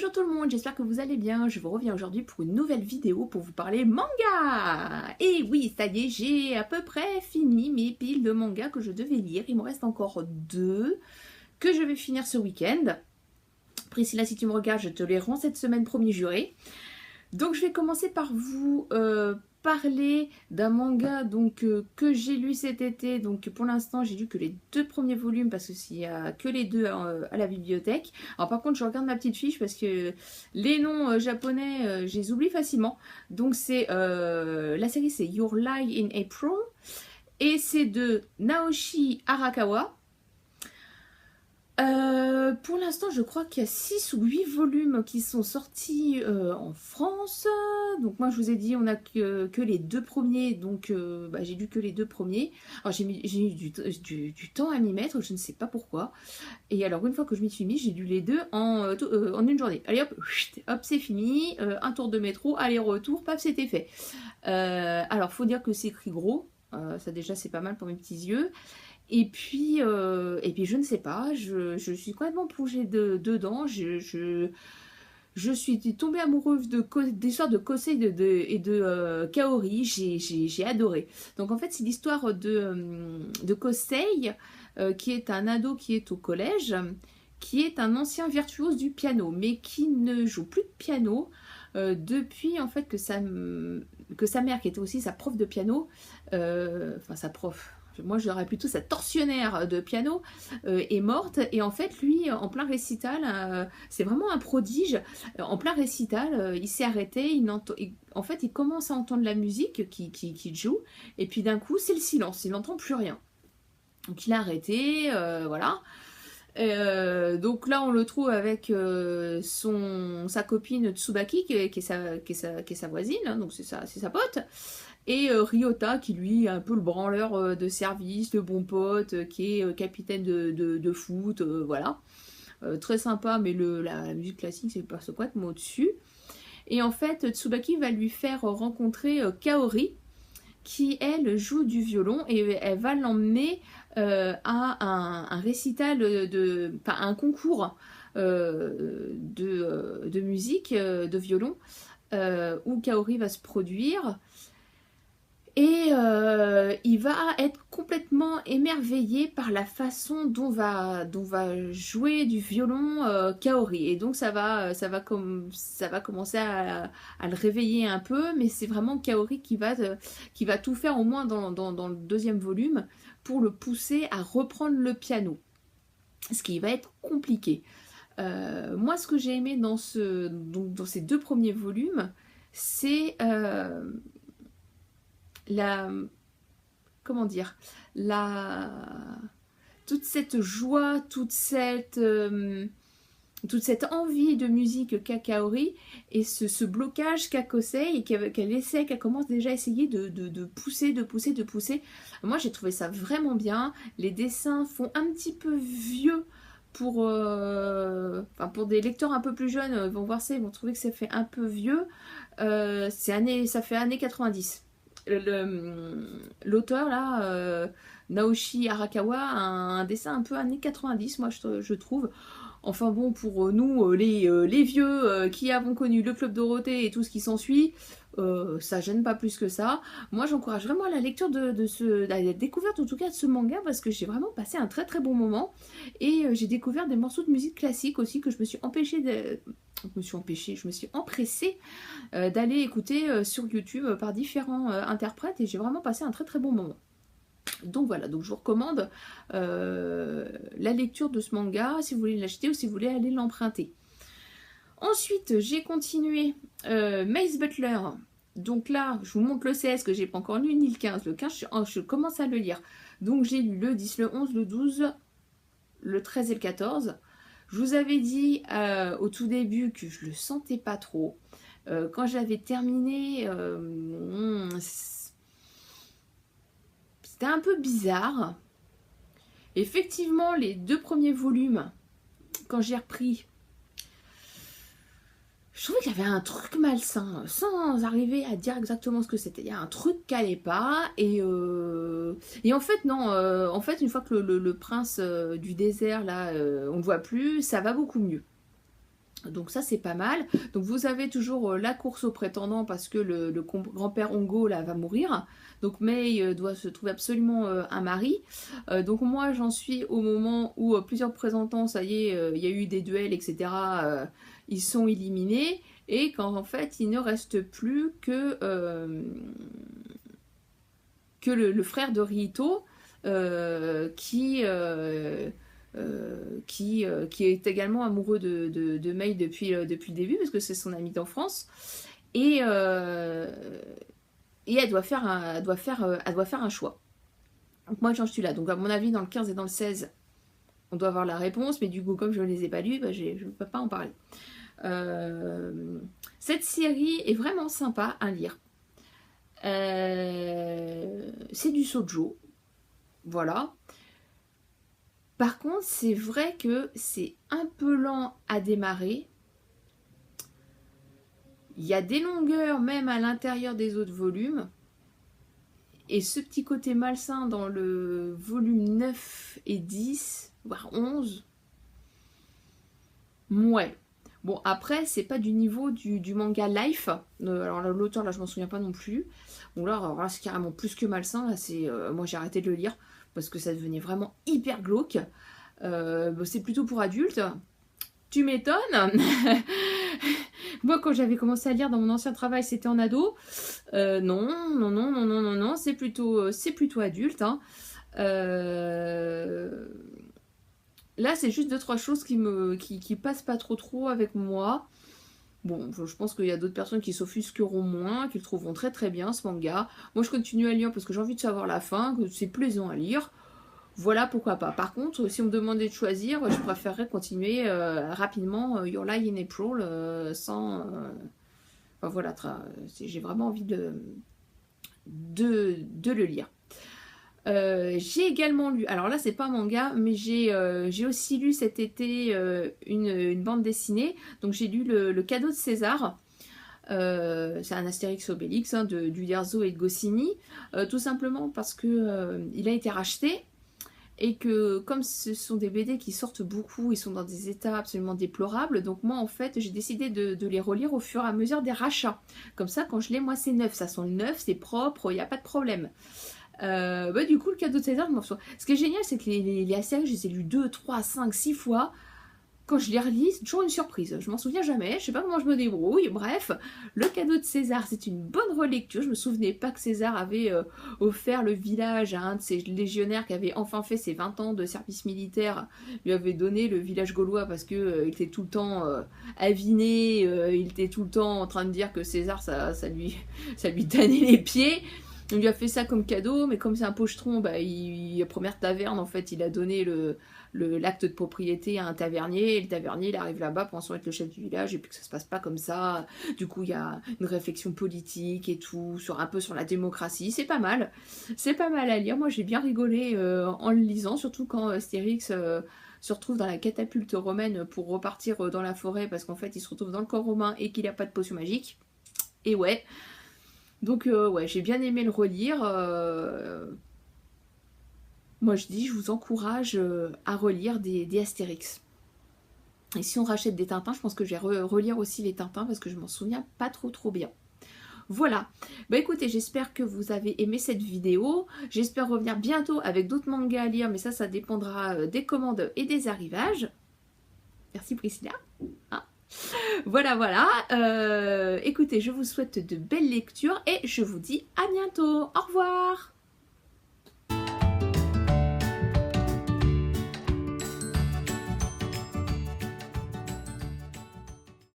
Bonjour tout le monde, j'espère que vous allez bien. Je vous reviens aujourd'hui pour une nouvelle vidéo pour vous parler manga. Et oui, ça y est, j'ai à peu près fini mes piles de manga que je devais lire. Il me reste encore 2 que je vais finir ce week-end. Priscilla, si tu me regardes, je te les rends cette semaine, promis juré. Donc je vais commencer par vous parler d'un manga que j'ai lu cet été. Donc pour l'instant j'ai lu que les 2 premiers volumes parce qu'il n'y a que les 2 à la bibliothèque. Alors par contre je regarde ma petite fiche parce que les noms japonais je les oublie facilement. Donc c'est la série, c'est Your Lie in April et c'est de Naoshi Arakawa. Pour l'instant, je crois qu'il y a 6 ou 8 volumes qui sont sortis en France. Donc moi, je vous ai dit, on n'a que les 2 premiers. Donc j'ai lu que les 2 premiers. Alors j'ai eu du temps à m'y mettre, je ne sais pas pourquoi. Et alors, une fois que je m'y suis mis, j'ai lu les 2 en une journée. Allez hop, hop, c'est fini. Un tour de métro, aller-retour, paf, c'était fait. Alors, faut dire que c'est écrit gros. Ça déjà, c'est pas mal pour mes petits yeux. Et puis je ne sais pas, je suis complètement plongée dedans. Je suis tombée amoureuse d'histoires de Kosei et de Kaori. J'ai adoré. Donc en fait, c'est l'histoire de Kosei, qui est un ado qui est au collège, qui est un ancien virtuose du piano, mais qui ne joue plus de piano depuis en fait que sa mère, qui était aussi sa prof de piano, enfin sa prof. Moi j'aurais plutôt sa tortionnaire de piano, est morte, et en fait lui en plein récital, c'est vraiment un prodige. En plein récital il s'est arrêté, en fait il commence à entendre la musique qui joue, et puis d'un coup c'est le silence, il n'entend plus rien. Donc il a arrêté, voilà. Donc là on le trouve avec sa copine Tsubaki qui est sa voisine, hein, donc c'est sa pote. Et Ryota qui lui est un peu le branleur de service, le bon pote, qui est capitaine de foot, voilà. Très sympa, mais la musique classique c'est pas complètement au-dessus. Et en fait Tsubaki va lui faire rencontrer Kaori, qui elle joue du violon, et elle va l'emmener à un récital, enfin un concours de musique, de violon, où Kaori va se produire. Et il va être complètement émerveillé par la façon dont va jouer du violon Kaori. Et donc ça va commencer à le réveiller un peu, mais c'est vraiment Kaori qui va tout faire, au moins dans le 2e volume, pour le pousser à reprendre le piano. Ce qui va être compliqué. Moi, ce que j'ai aimé dans ces 2 premiers volumes, c'est comment dire, toute cette joie, toute cette envie de musique qu'a Kaori, et ce blocage qu'a Kosei, et qu'elle commence déjà à essayer de pousser. Moi j'ai trouvé ça vraiment bien. Les dessins font un petit peu vieux pour des lecteurs un peu plus jeunes, vont voir ça, ils vont trouver que ça fait un peu vieux. Ça fait années 90. L'auteur là, Naoshi Arakawa, a un dessin un peu années 90, moi je trouve. Enfin bon, pour nous les vieux qui avons connu le Club Dorothée et tout ce qui s'ensuit, ça gêne pas plus que ça. Moi j'encourage vraiment la lecture la découverte en tout cas de ce manga, parce que j'ai vraiment passé un très très bon moment, et j'ai découvert des morceaux de musique classique aussi que je me suis empressée d'aller écouter sur YouTube par différents interprètes, et j'ai vraiment passé un très très bon moment. Donc voilà, donc je vous recommande la lecture de ce manga si vous voulez l'acheter ou si vous voulez aller l'emprunter. Ensuite, j'ai continué Maze Butler. Donc là, je vous montre le 16 que j'ai pas encore lu, ni le 15. Le 15, je commence à le lire. Donc j'ai lu le 10, le 11, le 12, le 13 et le 14. Je vous avais dit au tout début que je le sentais pas trop. Quand j'avais terminé, c'était un peu bizarre. Effectivement, les 2 premiers volumes, quand j'ai repris, je trouvais qu'il y avait un truc malsain, sans arriver à dire exactement ce que c'était. Il y a un truc qui n'allait pas, et en fait non, en fait une fois que le prince du désert là, on ne le voit plus, ça va beaucoup mieux. Donc ça c'est pas mal. Donc vous avez toujours la course au prétendant parce que le grand-père Ongo là va mourir. Donc Mei doit se trouver absolument un mari. Donc moi j'en suis au moment où plusieurs représentants, ça y est, il y a eu des duels, etc. Ils sont éliminés. Et quand en fait il ne reste plus que le frère de Rihito qui est également amoureux de Mei depuis le début, parce que c'est son amie d'enfance. Et, elle doit faire un choix. Donc moi j'en suis là. Donc à mon avis, dans le 15 et dans le 16, on doit avoir la réponse, mais du coup, comme je ne les ai pas lus, bah, je ne peux pas en parler. Cette série est vraiment sympa à lire. C'est du shoujo. Voilà. Par contre, c'est vrai que c'est un peu lent à démarrer. Il y a des longueurs même à l'intérieur des autres volumes. Et ce petit côté malsain dans le volume 9 et 10, voire 11. Ouais. Bon, après, c'est pas du niveau du manga Life. Alors l'auteur, là, je m'en souviens pas non plus. Bon, là c'est carrément plus que malsain. Là, moi, j'ai arrêté de le lire parce que ça devenait vraiment hyper glauque. C'est plutôt pour adultes. Tu m'étonnes. Moi, quand j'avais commencé à lire dans mon ancien travail, c'était en ado. Non, c'est plutôt adulte. Hein. Là, c'est juste 2-3 choses qui passent pas trop avec moi. Bon, je pense qu'il y a d'autres personnes qui s'offusqueront moins, qui le trouveront très très bien, ce manga. Moi, je continue à lire parce que j'ai envie de savoir la fin, que c'est plaisant à lire. Voilà, pourquoi pas. Par contre, si on me demandait de choisir, je préférerais continuer rapidement Your Lie in April sans... Enfin voilà, j'ai vraiment envie de le lire. J'ai également lu, alors là c'est pas un manga, mais j'ai aussi lu cet été une bande dessinée. Donc j'ai lu le Cadeau de César. C'est un Astérix Obélix hein, d'Uderzo et de Goscinny. Tout simplement parce que il a été racheté. Et que comme ce sont des BD qui sortent beaucoup, ils sont dans des états absolument déplorables, donc moi en fait j'ai décidé de les relire au fur et à mesure des rachats. Comme ça quand je l'ai, moi c'est neuf, ça sent neuf, c'est propre, il n'y a pas de problème. Du coup le Cadeau de César, ce qui est génial c'est que les Astérix, je les ai lus 2, 3, 5, 6 fois. Quand je les relis, c'est toujours une surprise. Je m'en souviens jamais, je sais pas comment je me débrouille. Bref, le Cadeau de César, c'est une bonne relecture. Je me souvenais pas que César avait offert le village à un de ses légionnaires qui avait enfin fait ses 20 ans de service militaire. Il lui avait donné le village gaulois parce que il était tout le temps aviné, il était tout le temps en train de dire que César, ça lui tannait les pieds. On lui a fait ça comme cadeau, mais comme c'est un pochetron, la première taverne, en fait, il a donné l'acte de propriété à un tavernier, et le tavernier, il arrive là-bas pensant être le chef du village, et puis que ça se passe pas comme ça. Du coup, il y a une réflexion politique et tout, un peu sur la démocratie. C'est pas mal. C'est pas mal à lire. Moi, j'ai bien rigolé en le lisant, surtout quand Astérix se retrouve dans la catapulte romaine pour repartir dans la forêt, parce qu'en fait, il se retrouve dans le camp romain et qu'il n'a pas de potion magique. Et ouais... Donc ouais, j'ai bien aimé le relire. Moi je vous encourage à relire des Astérix. Et si on rachète des Tintins, je pense que je vais relire aussi les Tintins parce que je m'en souviens pas trop bien. Voilà, écoutez, j'espère que vous avez aimé cette vidéo. J'espère revenir bientôt avec d'autres mangas à lire, mais ça dépendra des commandes et des arrivages. Merci Priscilla. Hein, voilà. Écoutez, je vous souhaite de belles lectures et je vous dis à bientôt. Au revoir.